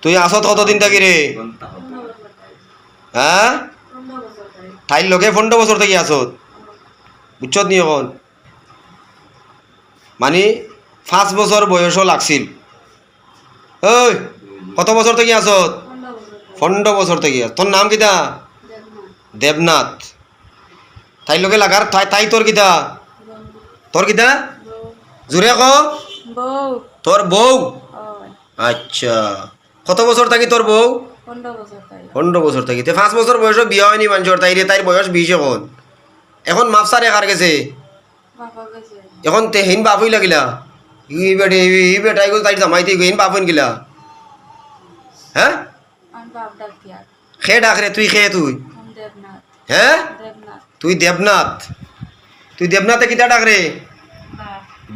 তুই আসত কতদিন থাকি রে? হ্যাঁ, ঠাইর লগে 15 বছর থেকে আসত, বুঝছত নি? এখন মানে 5 বছর বয়সও লাগছিল। ওই কত বছর থেকে আসত? 15 বছর থেকে। তোর নাম কিতা? দেবনাথ। তাই লগে লাগার তাই তোর কিতা? তোর কিতা? জোরে ক। তোর বউ? আচ্ছা, কত বছর থাকি তোর বউ? 15 বছর থাকি। 5 বছর বয়সও বিয়ে হয়নি মানুষের, তাই রে তাই বয়স 20 এখন। এখন মাপসারে কার গেছে এখন? তে হিন বাপ হই লাগিলা ই বেটাই গো তাই জামাইতে হিন বাপ হইন গিলা। হ্যাঁ, খে ডাক রে তুই, খে তুই? হ্যাঁ, তুই দেবনাথ। তুই দেবনাথে কিতা ডাক রে?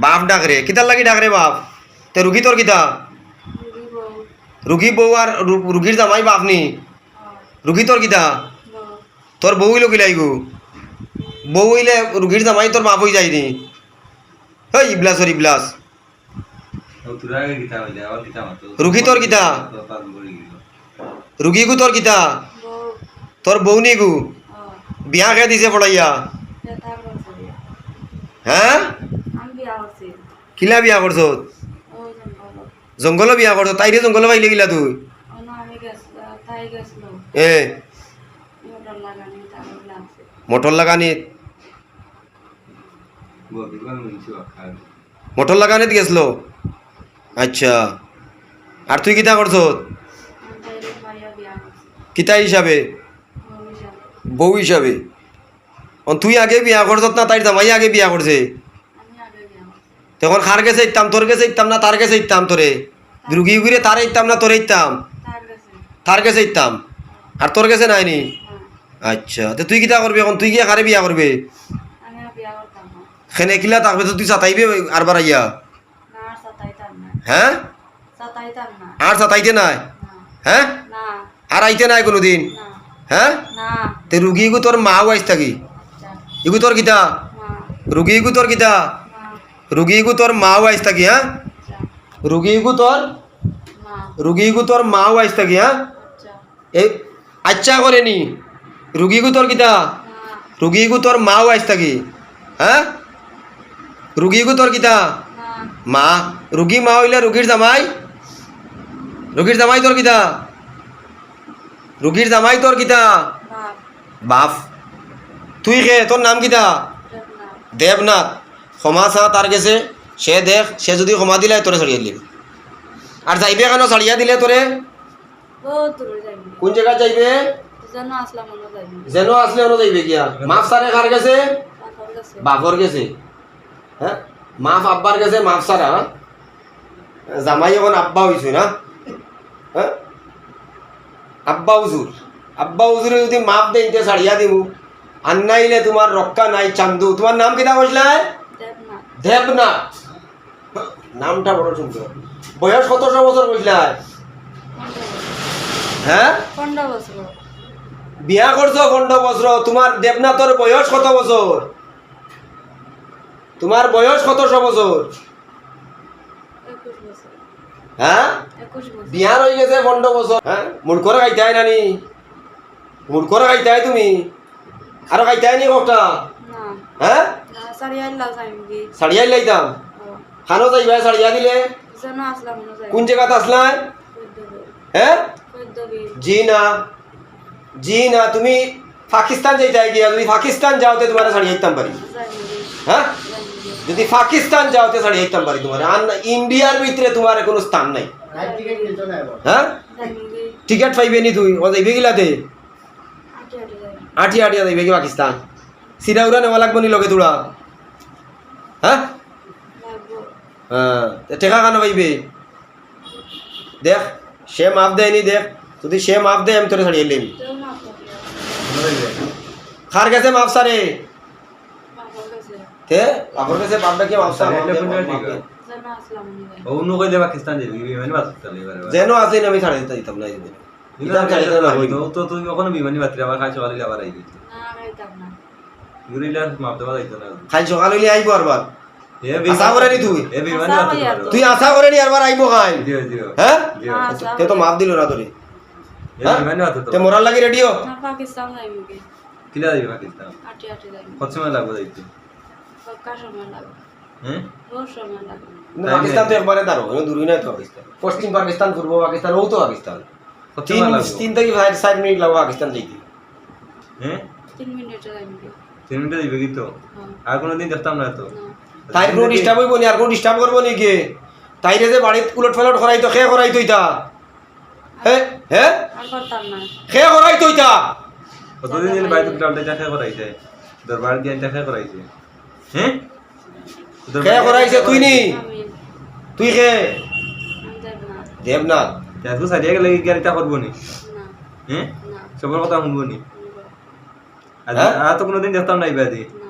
বাপ ডাক রে। কিতার লাগি ডাক রে বাপ? তে রুগী তোর কিতা? রুগী বউ আর রুগীর জামাই বাপ নি? রুগী তোর কিতা? তোর বউ হইল কিলাই গো? বউ হইলে রুগীর জামাই তোর বাপ হই যায়নি? হেই ইবলাস ওর ইবলাস। রুগী তোর কিতা? রুগী গু তোর কিতা? তোর বউ নি গু? বিয়া খেয়ে দিছে পড়াইয়া? হ্যাঁ, কিলা বিয়া করছ? জঙ্গল বিয়া করছ? তাইরে জঙ্গল পাইলে গিলা তুই? এ মোটর লাগানিত? মোটর লাগানিত গেছিল? আচ্ছা, আর তুই কিতা করছ? কিতা হিসাবে? বউ হিসাবে। তুই আগে বিয়া করছ না তাই জামাই আগে বিয়া করছে? তখন খার গেছে ইতাম, তোর গেছে ইতাম না তার গেছে ইতাম? তোরে রুগী উগিরে তারে ইতাম না তোরে ইতাম? তার গেছে ইতাম। আর তোর গেছে নাইনি? আচ্ছা, তো তুই কিতা করবি এখন? তুই গিয়ে খারে বিয়া করবে? খেনে কিলা থাকবে তো তুই চাতাইবে আর বারাইয়া? হ্যাঁ, আর চাতাইতে নাই? হ্যাঁ, আর আইতে নাই কোনোদিন? হ্যাঁ, তে রুগী গু তোর মাও আইস থাকি? ইগু তোর কিতা? রুগী গু তোর কিতা? রুগী গু তোর মাও আইস থাকি? হ্যাঁ, রুগী গু তোর মাও আইস থাকি? হ্যাঁ, এই আচ্ছা করে নি রুগী গু তোর কিতা? রুগী গু তোর মাও আইস থাকি? হ্যাঁ, রুগী গু তোর কিতা? মা। রুগী মা হইলে রুগীর জামাই? রুগীর জামাই তোর কিতা? রুগীর জামাই তোর কিতা? বাপ। তুই খে, তোর নাম কিতা? দেবনাথ। ক্ষমা চা তার গেছে, সে দেখ, সে যদি ক্ষমা দিলে তোরে ছাড়িয়ে দিলি। আর যাইবে কেন ছাড়িয়া দিলে তোরে? কোন জায়গায় যাইবে? যেন আসলে অন্য যাইবে গিয়া। মাফ সারে কার গেছে? বাপর গেছে। হ্যাঁ, মাফ আব্বার গেছে, মাফ সারা। জামাই এখন আব্বা হইছে না? হ্যাঁ, আব্বা হুজুর। আব্বা হুজুরে যদি মাপ দেইতে ছাড়িয়া দিব, আর নাইলে তোমার রক্ষা নাই। চান্দু, তোমার নাম কিনা কইছিলাই? দেবনাথ। নামটা বড় সুন্দর। বয়স কতশো বছর কইছিলাই? হ্যাঁ, 15 বছর। বিয়া করছো 15 বছর। তোমার দেবনাথর বয়স কত বছর? তোমার বয়স কতশো বছর? 21 বছর। হ্যাঁ, 21 বছর। বিয়া হয়ে গেছে 15 বছর। হ্যাঁ, মুড় করে খাইতাই নানি? মুড় করে খাইতাই তুমি? আরো খাইতাই নি কটা? না। হ্যাঁ, না, সারিয়াল লাও যাইমগি। ছাড়িয়াই লাইতাম। খানো যাইবা ছাড়িয়া দিলে? যেন আসলাম মনে যাই। কোন জায়গাতে আসলাই? হ্যাঁ, জি না, জি না, তুমি পাকিস্তান যাইতাই গিয়া। যদি পাকিস্তান যাওতে তোমার ছাড়িয়ে দিতাম পারি। হ্যাঁ, যদি পাকিস্তান যাওতে ছাড়িয়ে দিতাম পারি তোমার। আর ইন্ডিয়ার ভিতরে তোমার কোনো স্থান নাই। হ্যাঁ, টিকিট পাইবে নি তুই? ও যাইবে গিলাতে আটিয়া আটিয়া যাইবে কি পাকিস্তান? সিরা উড়া নেওয়া লাগবো নি লগে তোরা? হ্যাঁ, হ্যাঁ, টেকা কেন পাইবে? দেখ, সে মাপ দেয়নি। দেখ, যদি সে মাপ দেয় আমি তোরে ছাড়িয়ে এলাম। খার গেছে মাপ সারে? তে বাপর কাছে বাপটা কি মাপ সারে? অন্য কই দে পাকিস্তান যাবি বিমানে বাস চলে এবারে। যেন আছে আমি ছাড়িয়ে দিতাম না। বিমান ছাড়িয়ে না হইতো তো তুই কখনো বিমানে বাতরে আবার খাই সকালে আবার আইবি। না, খাইতাম না। গুরিলার মাপ দেওয়া যাইতো না। খাই সকাল হইলে আইবো আরবার। এ আশা করে নি তুই এ বিমানে আশা বাতি হইয়া তো। তুই আশা করে নি আরবার আইবো খাই দিও দিও হ্যাঁ দিও আশা তে তো মাপ দিল না তোরে এ বিমানে বাতি তো তে মোরার লাগি রেডিও না পাকিস্তান যাইবো কি কিলা দিবে পাকিস্তান আটি আটি যাইবো কত সময় লাগবে যাইতে পক্কা সময় লাগবে হ্যাঁ বহুত সময় লাগবে পাকিস্তান তো একবারে দাঁড়ো দূরই না তো পাকিস্তান পশ্চিম পাকিস্তান পূর্ব পাকিস্তান ও তো পাকিস্তান কত তিন সময় লাগবে তিন থেকে 5 মিনিট লাগবে পাকিস্তান যাইতে হ্যাঁ 3 মিনিটে যাইবো কি 3 মিনিটে দিবে কি তো হ্যাঁ আর কোনদিন দেখতাম না তো না তাই কোনো ডিস্টার্ব হইব নি আর কোনো ডিস্টার্ব করবো নি কে তাইরে যে বাড়িত উলট পালট করাই তো খে করাই তো ইতা হ্যাঁ হ্যাঁ আর করতাম না খে করাই তো ইতা কতদিন দিন বাইরে উল্টা দেখা করাইছে দরবার দিয়ে দেখা করাইছে হ্যাঁ খে করাইছে তুই নি আমি তুই খে আমি যাইবো না দেবনাথ দেখো সারিয়া গেলে কি গাড়িটা করবো নি না হ্যাঁ না সবার কথা শুনবো নি হ্যাঁ? আর তো কোনোদিন দেখতাম না ইবাদি না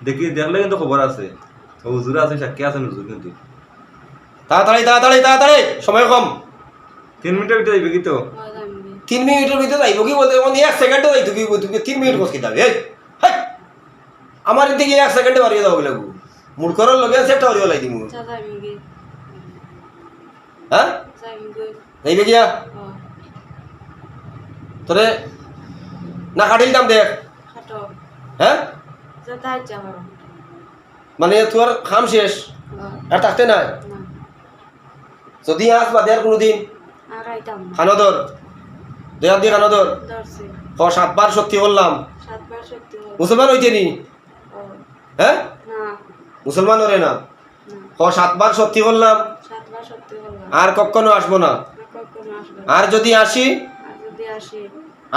দেখি দেখলে কিন্তু খবর আছে ও হুজুর আছে সাক্ষী আছে হুজুর কিন্তু তাড়াতাড়ি তাড়াতাড়ি তাড়াতাড়ি সময় কম 3 মিনিটের ভিতরে দিবে কি তো হয় যাইবো কি 3 মিনিটের ভিতরে যাইব কি বলতে মানে 1 সেকেন্ডে যাইতো কি তুমি 3 মিনিট কষ্ট দাও এই হাই আমার দিকে 1 সেকেন্ডে বাড়িয়ে দাও লাগু মুড করার লগে সেট হইও লাই দিমু চা যাইবো কি হ্যাঁ যাইবো কি যাইবে গিয়া ও তোরে না কাটিল দাম দেখ খাটো হ্যাঁ যেটা ইচ্ছা করো মানে তোর খাম শেষ ও আর থাকতে নাই না যদি আস বা দেয়ার কোনোদিন আর আইতাম না খানদর দেয়ার দিয়ে খানদর ধরছি 7বার সত্যি বললাম 7 বার সত্যি হলো মুসলমান হইতে নি ও হ্যাঁ না মুসলমান ওরে না না 7বার সত্যি বললাম 7 বার সত্যি হলো আর কখনো আসবো না আর কখনো আসবে না। আর যদি আসি আর যদি আসি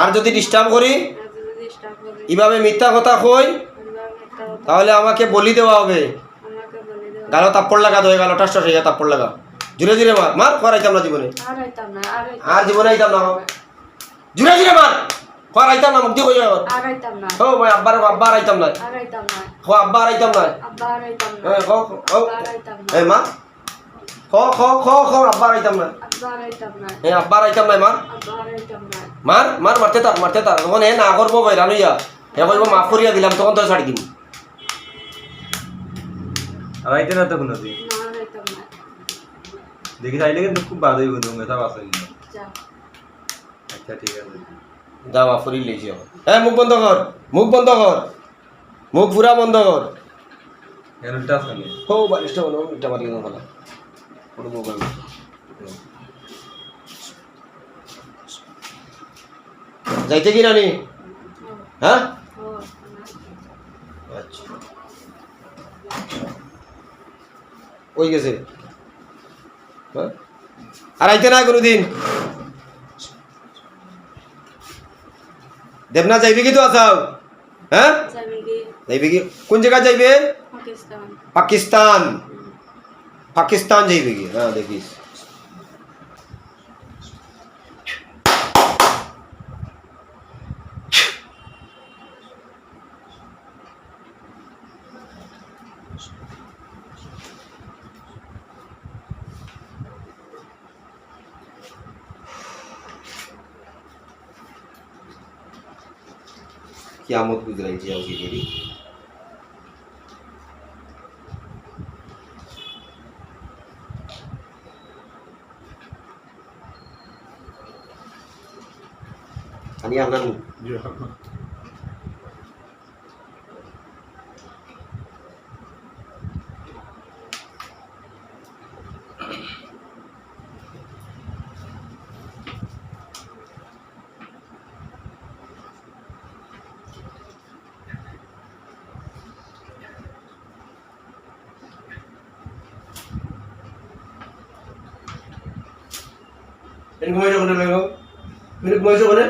আর যদি ডিস্টার্ব করি আর যদি স্টার্ট করি এভাবে মিথ্যা কথা কই পরিবার একটা কথা তাহলে আমাকে বলি দেওয়া হবে আমাকে বলে দেও গালো তাপ্পড় লাগা দই গালো টাস টাস হয়ে তাপ্পড় লাগা জুড়ে জুড়ে মার মার করাইতাম না জীবনে আর আইতাম না আর আর জীবনে আইতাম না জুড়ে জুড়ে মার করাইতাম না মুক্তি কই আর আইতাম না ও ভাই আব্বার আইতাম না আর আইতাম না ও আব্বার আইতাম না আব্বা আর আইতাম না এ ও আর আইতাম না এ মা খ আব্বার আইতাম না আব্বা আর আইতাম না এ আব্বার আইতাম না মার আব্বা আর আইতাম না মার মারতে তার তখন এ না করবো ভাই রানুইয়া এ কইব মাফ করিয়া দিলাম তখন তো ছাড়ি দিম আর আইতে না তো কোনোদিন না আর আইতাম না দেখি চাইলে কিন্তু খুব বাদ হইব তুমি এটা বাস হইল যা আচ্ছা ঠিক আছে যা মাফ করি লেছি হ্যাঁ মুখ বন্ধ কর মুখ পুরা বন্ধ কর কেন উল্টা আছে নি ও বালিশটা বলো এটা মারি না বলা পুরো মোবাইল যাইতে কি রানি ও হ্যাঁ ও আচ্ছা ওই গেছে হ্যাঁ আর আইতে না কোনোদিন দেবনা যাইবে কি তো আসাও হ্যাঁ যাবি কি যাইবে কি কোন জায়গা যাইবে পাকিস্তান পাকিস্তান যাইবে কি হ্যাঁ দেখিস कियामत गुजराई जी उसकी मेरी ani anan ini kemana kena lego ini kemana kena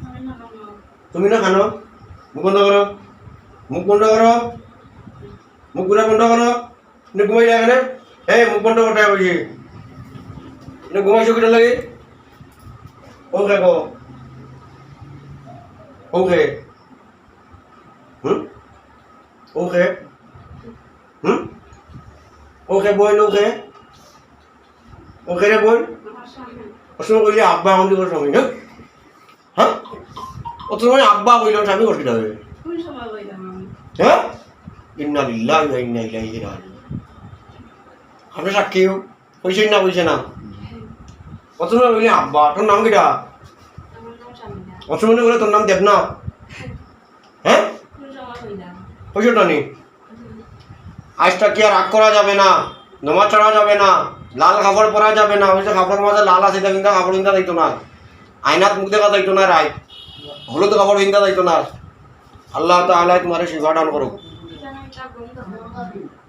আমি না খাবো তুমি না খানো মুখ বন্ধ করো মুখ বন্ধ করো মুখ পুরা বন্ধ করো নে ঘুমাই লাগে না এই মুখ বন্ধ করতে হবে নে ঘুমাইছো কিটা লাগে ওকে গো ওকে ওকে ওকে বল ওকে ওকে রে বল আমার সামনে অসময় কইলে আব্বা আমাদের করে সময় না হ্যাঁ অত সময় আব্বা কইলে স্বামী করতে হবে কোন সময় বইলাম আমি হ্যাঁ ইন্না লিল্লাহি ওয়া ইন্না ইলাইহি রাজিউন। আপনি সাক্ষীও কইছেন না কইছে না? কত না বলি আব্বা তোর নাম কিটা? আমার নাম শামিনা। অসুমনে বলে তোর নাম দেবনাথ? হ্যাঁ কোন সময় হইলাম? কইছো নি? আজটা কি আর রাগ করা যাবে না, নমাজ চড়া যাবে না, লাল কাপড় পরা যাবে না। ওই যে কাপড়ের মাঝে লাল আছে এটা কিন্তু কাপড় কিনতে যাইতো না, আয়নাত মুখ দেখা যাইতো না, রায় হলুদ কাপড় কিনতে যাইতো না। আল্লাহ তাআলা তোমার শিফা দান করুক। এখানে একটা বন্ধ হয়।